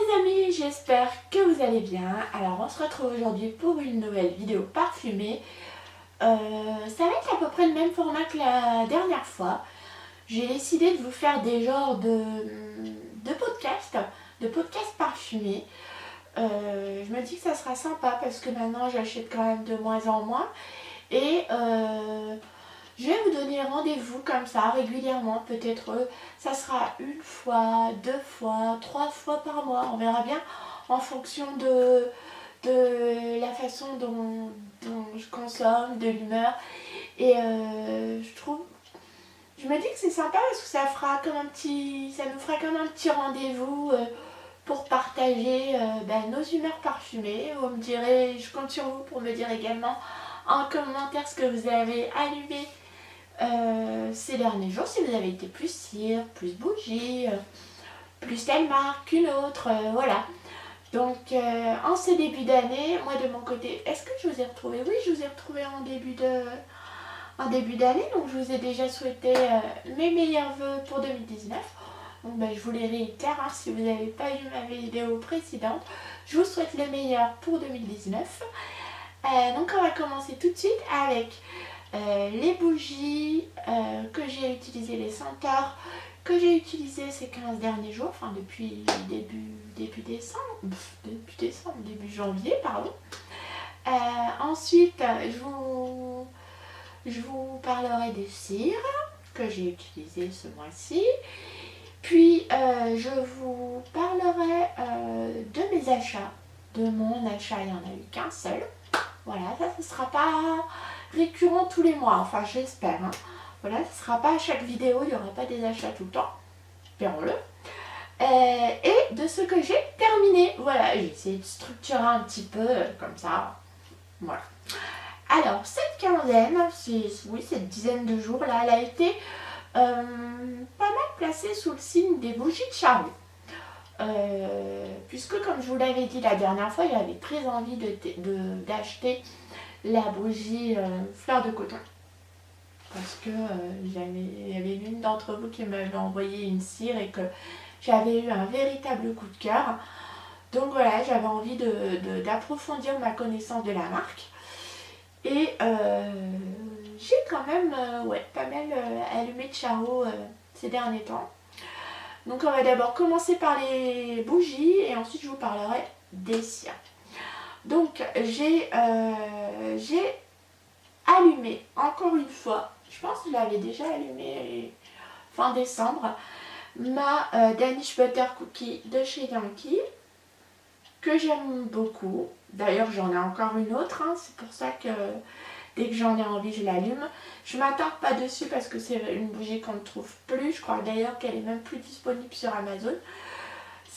les amis, j'espère que vous allez bien. Alors on se retrouve aujourd'hui pour une nouvelle vidéo parfumée. Ça va être à peu près le même format que la dernière fois. J'ai décidé de vous faire des genres de podcasts parfumés. Je me dis que ça sera sympa parce que maintenant j'achète quand même de moins en moins. Et je vais vous donner rendez-vous comme ça régulièrement. Peut-être ça sera une fois, deux fois, trois fois par mois. On verra bien en fonction de la façon dont je consomme, de l'humeur. Et je me dis que c'est sympa parce que ça nous fera comme un petit rendez-vous pour partager nos humeurs parfumées. Vous me direz, je compte sur vous pour me dire également en commentaire ce que vous avez allumé ces derniers jours, si vous avez été plus cire, plus bougie, plus telle marque qu'une autre, voilà. Donc en ce début d'année, moi de mon côté, est-ce que je vous ai retrouvé? Oui, je vous ai retrouvé en début d'année, donc je vous ai déjà souhaité mes meilleurs vœux pour 2019. Donc je vous les réitère, hein, si vous n'avez pas vu ma vidéo précédente, je vous souhaite le meilleur pour 2019. Donc on va commencer tout de suite avec les bougies que j'ai utilisées, les senteurs que j'ai utilisées ces 15 derniers jours, enfin depuis début janvier, pardon. Ensuite, je vous parlerai des cires que j'ai utilisées ce mois-ci. Puis, je vous parlerai de mes achats, de mon achat, il n'y en a eu qu'un seul. Voilà, ça ne sera pas récurrent tous les mois, enfin j'espère. Hein. Voilà, ce ne sera pas à chaque vidéo, il n'y aura pas des achats tout le temps, espérons-le. Et de ce que j'ai terminé, voilà, j'ai essayé de structurer un petit peu comme ça, voilà. Alors, cette quinzaine, cette dizaine de jours là, elle a été pas mal placée sous le signe des bougies de Charlie. Puisque comme je vous l'avais dit la dernière fois, j'avais très envie d'acheter la bougie fleur de coton. Parce que il y avait une d'entre vous qui m'avait envoyé une cire et que j'avais eu un véritable coup de cœur. Donc voilà, j'avais envie d'approfondir ma connaissance de la marque. Et j'ai quand même pas mal allumé de Charo ces derniers temps. Donc on va d'abord commencer par les bougies et ensuite je vous parlerai des cires. Donc j'ai allumé encore une fois, je pense que je l'avais déjà allumé fin décembre, ma Danish Butter Cookie de chez Yankee, que j'aime beaucoup. D'ailleurs j'en ai encore une autre, hein, c'est pour ça que dès que j'en ai envie je l'allume. Je ne m'attarde pas dessus parce que c'est une bougie qu'on ne trouve plus, je crois d'ailleurs qu'elle est même plus disponible sur Amazon.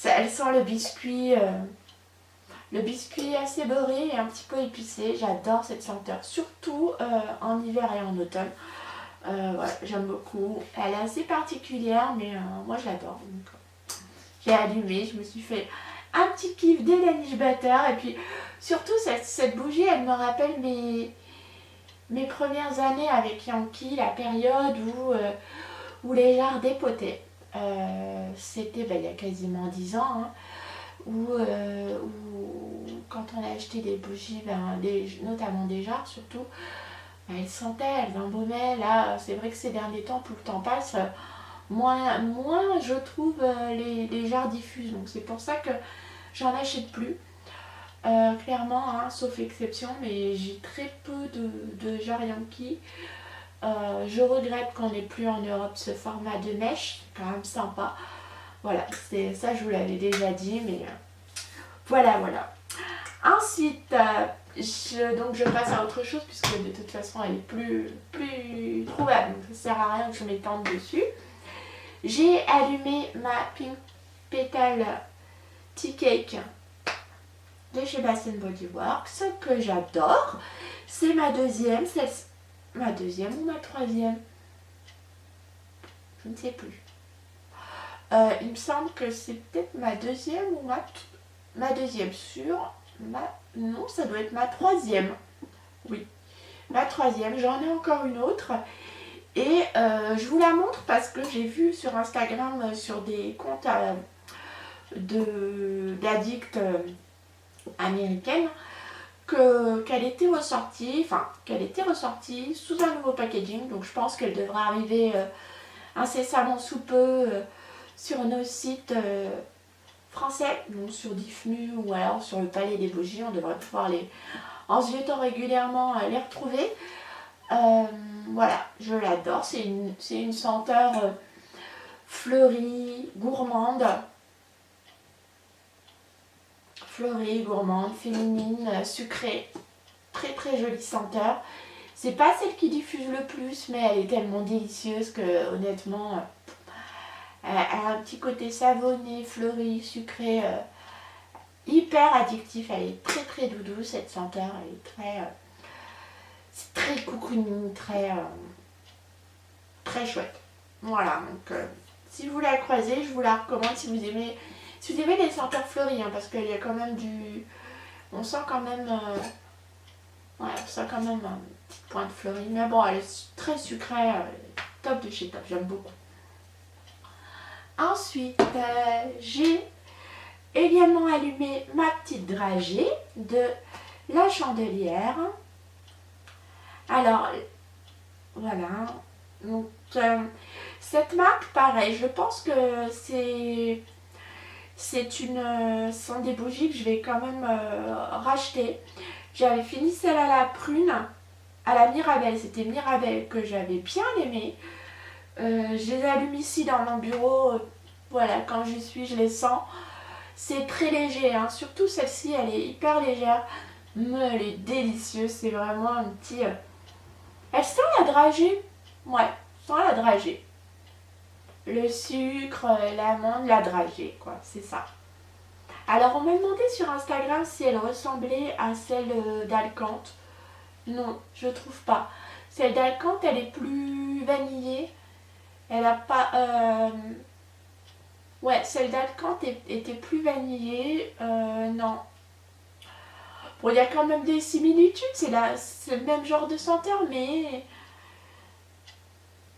Elle sent le biscuit assez beurré et un petit peu épicé. J'adore cette senteur, surtout en hiver et en automne. Ouais, j'aime beaucoup. Elle est assez particulière, mais moi je l'adore. J'ai allumé, je me suis fait un petit kiff des Danish Butter. Et puis surtout cette bougie, elle me rappelle mes premières années avec Yankee, la période où les jarres dépotaient. C'était il y a quasiment 10 ans. Hein. Où quand on a acheté des bougies, notamment des jarres surtout, elles sentaient, elles embaumaient. Là, c'est vrai que ces derniers temps, plus le temps passe, moins je trouve les jarres diffuses. Donc c'est pour ça que j'en achète plus. Clairement, hein, sauf exception, mais j'ai très peu de jarres Yankee. Je regrette qu'on n'ait plus en Europe ce format de mèche, c'est quand même sympa. Voilà, ça je vous l'avais déjà dit, mais voilà. Ensuite, je passe à autre chose puisque de toute façon elle est plus trouvable, donc ça sert à rien que je m'étende dessus. J'ai allumé ma Pink Petal Tea Cake de chez Bath Body Works, que j'adore. C'est ma deuxième ou ma troisième, je ne sais plus. Il me semble que c'est peut-être ma deuxième ou ma deuxième non, ça doit être ma troisième. Oui, ma troisième. J'en ai encore une autre. Et je vous la montre parce que j'ai vu sur Instagram, sur des comptes d'addict américaine, qu'elle était ressortie, sous un nouveau packaging. Donc je pense qu'elle devra arriver incessamment sous peu sur nos sites français, donc sur Diffmu ou alors sur le Palais des Bougies. On devrait pouvoir en se jetant régulièrement les retrouver. Voilà, je l'adore. C'est une senteur fleurie, gourmande, féminine, sucrée. Très très jolie senteur. C'est pas celle qui diffuse le plus, mais elle est tellement délicieuse que honnêtement, elle a un petit côté savonné, fleuri, sucré, hyper addictif. Elle est très très doudou cette senteur. Elle est c'est très cocooning, très chouette. Voilà, donc si vous la croisez, je vous la recommande si vous aimez les senteurs fleuries, hein, parce qu'il y a quand même on sent quand même un petit point de fleurie, mais bon, elle est très sucrée, top de chez top, j'aime beaucoup. Ensuite, j'ai également allumé ma petite dragée de la Chandelière. Alors, voilà. Donc, cette marque, pareil, je pense que ce sont des bougies que je vais quand même racheter. J'avais fini celle à la prune, à la Mirabelle. C'était Mirabelle que j'avais bien aimé. Je les allume ici dans mon bureau. Voilà, quand j'y suis, je les sens. C'est très léger, hein. Surtout celle-ci, elle est hyper légère. Mais elle est délicieuse. C'est vraiment un petit... Elle sent la dragée. Ouais, sent la dragée. Le sucre, l'amande, la dragée, quoi. C'est ça. Alors, on m'a demandé sur Instagram si elle ressemblait à celle d'Alcante. Non, je trouve pas. Celle d'Alcante, elle est plus vanillée. Elle a pas... Ouais, celle d'Alcante était plus vanillée. Non. Bon, il y a quand même des similitudes. C'est le même genre de senteur, mais...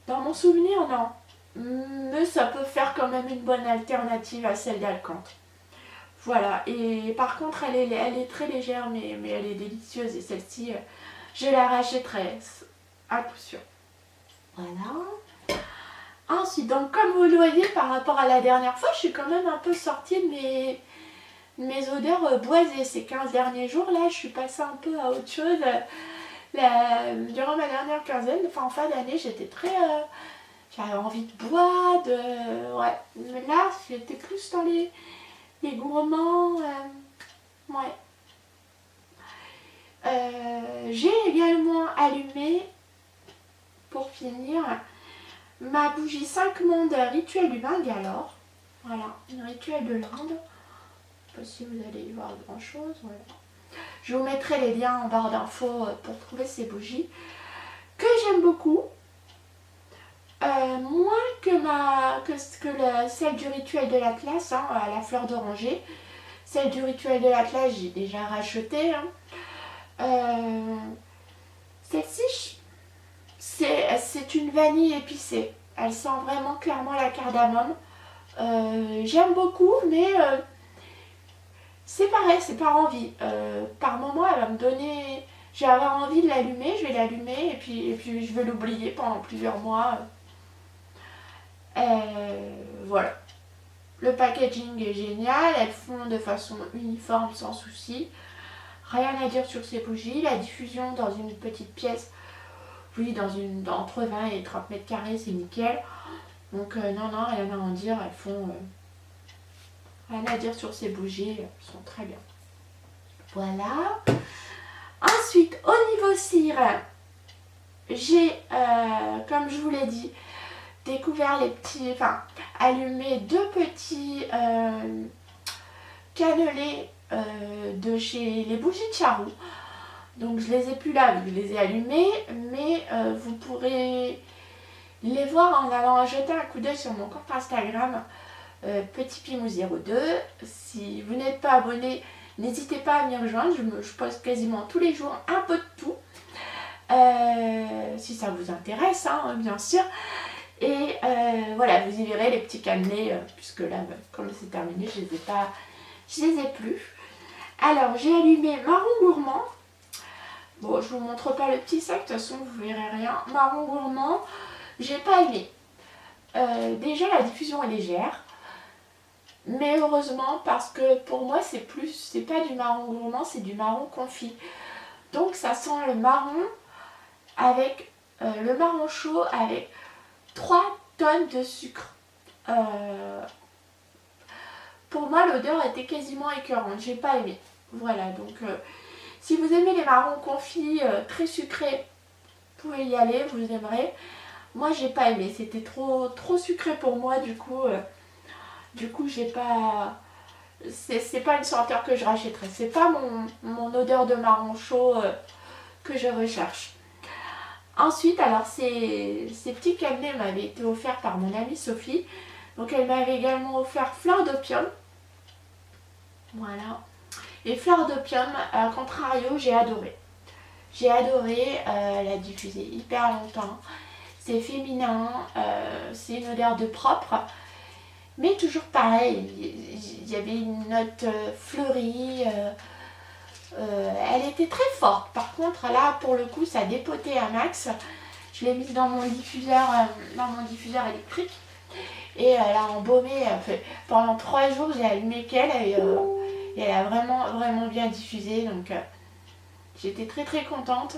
Dans mon souvenir, non. Mais ça peut faire quand même une bonne alternative à celle d'Alcante. Voilà, et par contre elle est très légère, mais elle est délicieuse, et celle-ci je la rachèterai à coup sûr. Voilà. Ensuite, donc comme vous le voyez par rapport à la dernière fois, je suis quand même un peu sortie de mes odeurs boisées. Ces 15 derniers jours là, je suis passée un peu à autre chose. Durant ma dernière quinzaine, enfin en fin d'année, j'étais très... j'avais envie de boire, ouais. Mais là, j'étais plus dans les gourmands, ouais. J'ai également allumé, pour finir, ma bougie 5 mondes rituel du Bangalore. Voilà, une rituel de l'Inde. Je ne sais pas si vous allez y voir grand chose. Voilà. Je vous mettrai les liens en barre d'infos pour trouver ces bougies que j'aime beaucoup. Moins que celle du rituel de l'Atlas, hein, à la fleur d'oranger. Celle du rituel de l'Atlas, j'ai déjà racheté. Hein. Celle-ci, c'est une vanille épicée. Elle sent vraiment clairement la cardamome. J'aime beaucoup, mais c'est pareil, c'est par envie. Par moment, elle va me donner... Je vais avoir envie de l'allumer, je vais l'allumer et puis je vais l'oublier pendant plusieurs mois. Voilà. Le packaging est génial, elles font de façon uniforme sans souci. Rien à dire sur ces bougies. La diffusion dans une petite pièce, oui, entre 20 et 30 mètres carrés, c'est nickel. Donc non, rien à en dire. Elles font rien à dire sur ces bougies, elles sont très bien. Voilà. Ensuite, au niveau cire, j'ai, comme je vous l'ai dit, découvert allumé 2 petits cannelés de chez les bougies de Charroux. Donc je les ai plus là, je les ai allumés, mais vous pourrez les voir en allant jeter un coup d'œil sur mon compte Instagram Petit Pimou 02. Si vous n'êtes pas abonné, n'hésitez pas à m'y rejoindre, je poste quasiment tous les jours un peu de tout. Si ça vous intéresse, hein, bien sûr. Et voilà, vous y verrez les petits cannelés, puisque là, comme c'est terminé, je les ai plus. Alors, j'ai allumé Marron Gourmand. Bon, je vous montre pas le petit sac, de toute façon, vous verrez rien. Marron Gourmand, j'ai pas aimé. Déjà, la diffusion est légère. Mais heureusement, parce que pour moi, c'est pas du marron gourmand, c'est du marron confit. Donc, ça sent le marron avec le marron chaud avec 3 tonnes de sucre. Pour moi, l'odeur était quasiment écœurante. J'ai pas aimé. Voilà, donc si vous aimez les marrons confits très sucrés, vous pouvez y aller, vous aimerez. Moi, j'ai pas aimé. C'était trop sucré pour moi, du coup, j'ai pas. C'est pas une senteur que je rachèterais. C'est pas mon odeur de marron chaud que je recherche. Ensuite, alors ces petits cannelés m'avaient été offerts par mon amie Sophie. Donc elle m'avait également offert Fleur d'Opium. Voilà. Et Fleur d'Opium, à contrario, j'ai adoré. J'ai adoré, elle a diffusé hyper longtemps. C'est féminin, c'est une odeur de propre. Mais toujours pareil, il y avait une note fleurie. Elle était très forte. Par contre, là, pour le coup, ça dépotait un max. Je l'ai mise dans mon diffuseur électrique. Et elle a embaumé. Pendant 3 jours, j'ai allumé qu'elle. Et elle a vraiment bien diffusé. Donc, j'étais très contente.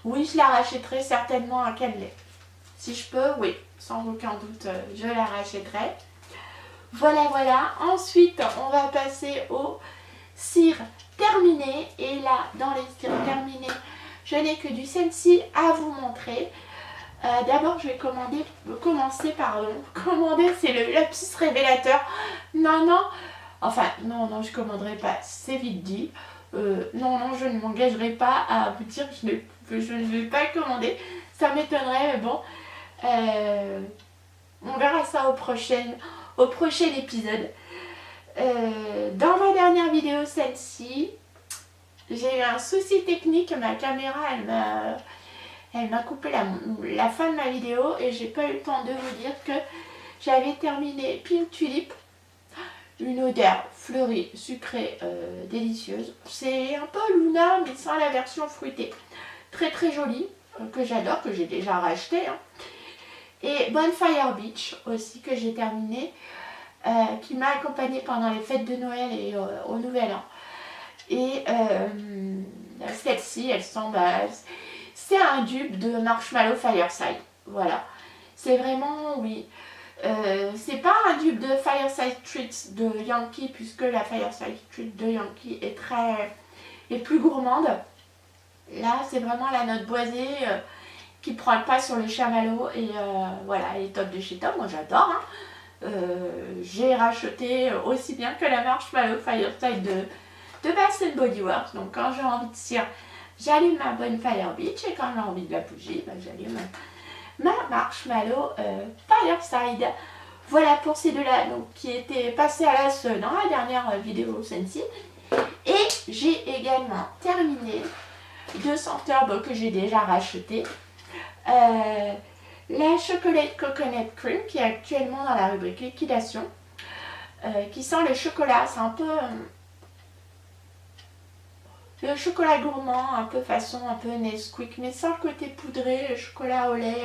Oui, je la rachèterai certainement à cannelé. Si je peux, oui, sans aucun doute, je la rachèterai. Voilà. Ensuite, on va passer au cire terminé. Et là, dans les cires terminés, je n'ai que du Scentsy à vous montrer. D'abord, je vais commander, c'est le lapsus révélateur. Non, je ne commanderai pas, c'est vite dit. Non, je ne m'engagerai pas à vous dire que je ne vais pas commander. Ça m'étonnerait, mais bon. On verra ça au prochain épisode. Dans ma dernière vidéo, celle-ci, j'ai eu un souci technique. Ma caméra, elle m'a coupé la fin de ma vidéo et j'ai pas eu le temps de vous dire que j'avais terminé Pink Tulip. Une odeur fleurie, sucrée, délicieuse. C'est un peu Luna, mais sans la version fruitée. Très jolie, que j'adore, que j'ai déjà racheté. Hein. Et Bonfire Beach aussi, que j'ai terminé, qui m'a accompagnée pendant les fêtes de Noël et au Nouvel An. Et celle-ci, elle sent... c'est un dupe de Marshmallow Fireside. Voilà. C'est vraiment, oui... c'est pas un dupe de Fireside Treats de Yankee, puisque la Fireside Treat de Yankee est plus gourmande. Là, c'est vraiment la note boisée qui prend le pas sur le chamallow. Et voilà, elle est top de chez Top. Moi, j'adore. Hein. J'ai racheté aussi bien que la Marshmallow Fireside de Bath & Body Works. Donc, quand j'ai envie de cire, j'allume ma Bonfire Beach. Et quand j'ai envie de la bougie, j'allume ma Marshmallow Fireside. Voilà pour ces deux-là, qui étaient passés à l'as dans la dernière vidéo Scentsy. Et j'ai également terminé 2 senteurs que j'ai déjà racheté. La Chocolate Coconut Cream, qui est actuellement dans la rubrique liquidation, qui sent le chocolat. C'est un peu le chocolat gourmand, un peu façon un peu Nesquik, mais sans le côté poudré, le chocolat au lait.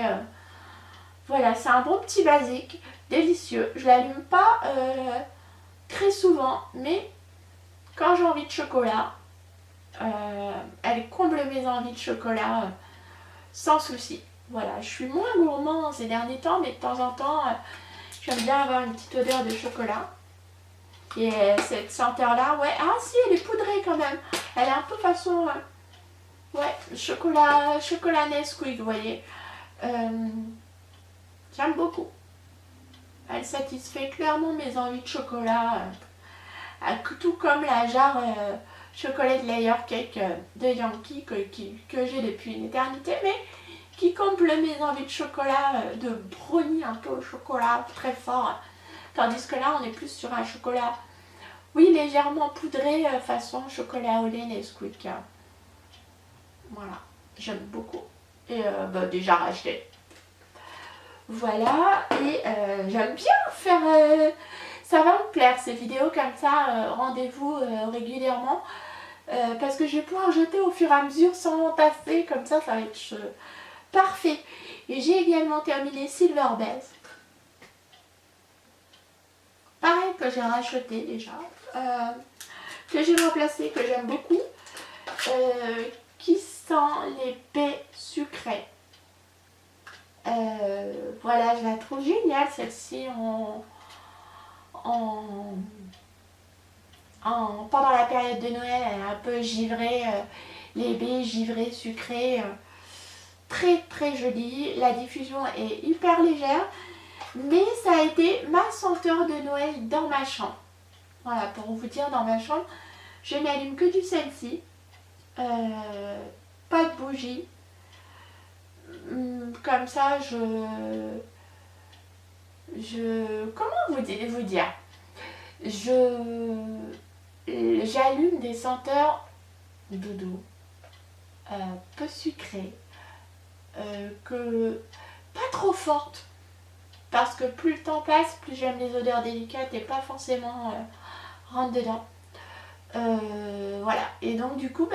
Voilà, c'est un bon petit basique, délicieux. Je l'allume pas très souvent, mais quand j'ai envie de chocolat, elle comble mes envies de chocolat sans souci. Voilà, je suis moins gourmand ces derniers temps, mais de temps en temps, j'aime bien avoir une petite odeur de chocolat. Et cette senteur-là, ouais, ah si, elle est poudrée quand même. Elle est un peu façon, ouais, chocolat Nesquik, vous voyez. J'aime beaucoup. Elle satisfait clairement mes envies de chocolat. Tout comme la jarre chocolat layer cake de Yankee que j'ai depuis une éternité, mais qui comble mes envies de chocolat, de brownie un peu au chocolat très fort. Tandis que là, on est plus sur un chocolat, oui, légèrement poudré, façon chocolat au lait Nesquik. Voilà, j'aime beaucoup. Et déjà racheté. Voilà, et j'aime bien faire... ça va me plaire ces vidéos comme ça, rendez-vous régulièrement. Parce que je vais pouvoir jeter au fur et à mesure sans m'entasser, comme ça va être parfait. Et j'ai également terminé Silver Bells. Pareil, que j'ai racheté déjà. Que j'ai remplacé, que j'aime beaucoup. Qui sent les baies sucrées. Voilà, je la trouve géniale celle-ci pendant la période de Noël. Elle est un peu givrée, les baies givrées, sucrées. Très très jolie. La diffusion est hyper légère. Mais ça a été ma senteur de Noël dans ma chambre. Voilà, pour vous dire, dans ma chambre, je n'allume que du scentsy. Pas de bougie. Comme ça, comment vous dire, j'allume des senteurs doudou, peu sucrées, que pas trop fortes, parce que plus le temps passe, plus j'aime les odeurs délicates et pas forcément rentre dedans. Voilà, et donc du coup,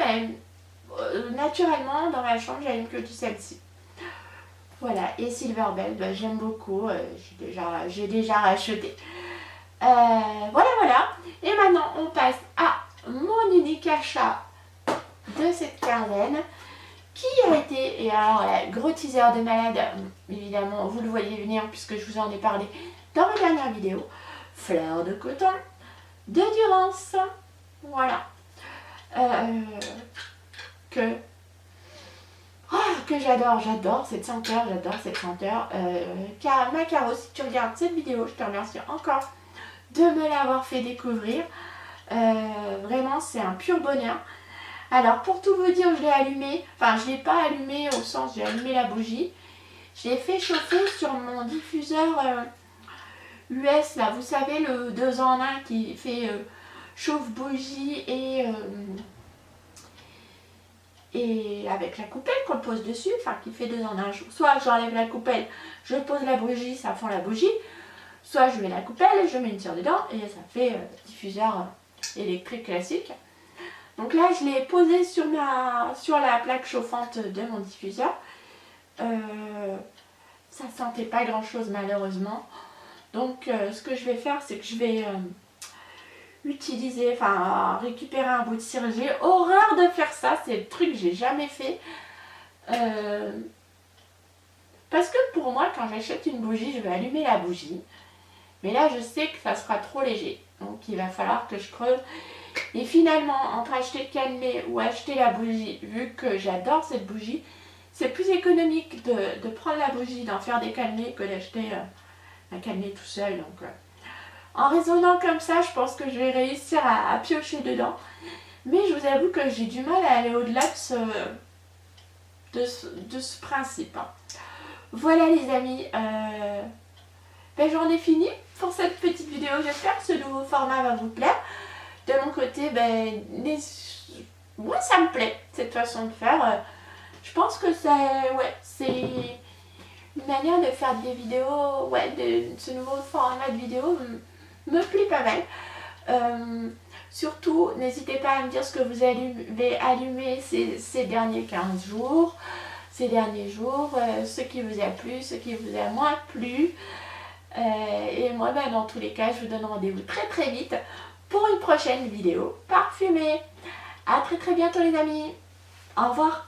naturellement, dans ma chambre, j'allume que du celle-ci. Voilà, et Silver Bell, j'aime beaucoup, j'ai déjà racheté. Voilà. Et maintenant, on passe à mon unique achat de cette quinzaine, qui a été, et alors, gros teaser de malade, évidemment, vous le voyez venir puisque je vous en ai parlé dans ma dernière vidéo, fleurs de coton de Durance. Voilà. Que j'adore cette senteur, Macaro, si tu regardes cette vidéo, je te remercie encore de me l'avoir fait découvrir. Vraiment, c'est un pur bonheur. Alors, pour tout vous dire, je l'ai allumé, enfin, je ne l'ai pas allumé au sens, j'ai allumé la bougie. Je l'ai fait chauffer sur mon diffuseur US, là, vous savez, le 2 en 1 qui fait chauffe bougie et avec la coupelle qu'on pose dessus, enfin qui fait 2 en 1. Soit j'enlève la coupelle, je pose la bougie, ça fond la bougie, soit je mets la coupelle, je mets une tire dedans et ça fait diffuseur électrique classique. Donc là je l'ai posé sur la plaque chauffante de mon diffuseur. Ça sentait pas grand chose malheureusement. Donc ce que je vais faire, c'est que je vais récupérer un bout de cire. J'ai horreur de faire ça, c'est le truc que j'ai jamais fait. Parce que pour moi, quand j'achète une bougie, je vais allumer la bougie. Mais là, je sais que ça sera trop léger. Donc il va falloir que je creuse. Et finalement, entre acheter le cannelé ou acheter la bougie, vu que j'adore cette bougie, c'est plus économique de prendre la bougie, d'en faire des cannelés que d'acheter un cannelé tout seul. Donc, en raisonnant comme ça, je pense que je vais réussir à piocher dedans. Mais je vous avoue que j'ai du mal à aller au-delà de ce principe. Voilà les amis, j'en ai fini pour cette petite vidéo. J'espère que ce nouveau format va vous plaire. De mon côté, moi ça me plaît cette façon de faire. Je pense que c'est une manière de faire des vidéos, ce nouveau format de vidéo me plaît pas mal. Surtout, n'hésitez pas à me dire ce que vous avez allumé ces derniers 15 jours, ces derniers jours, ce qui vous a plu, ce qui vous a moins plu. Et moi, dans tous les cas, je vous donne rendez-vous très très vite pour une prochaine vidéo parfumée. A très très bientôt les amis. Au revoir.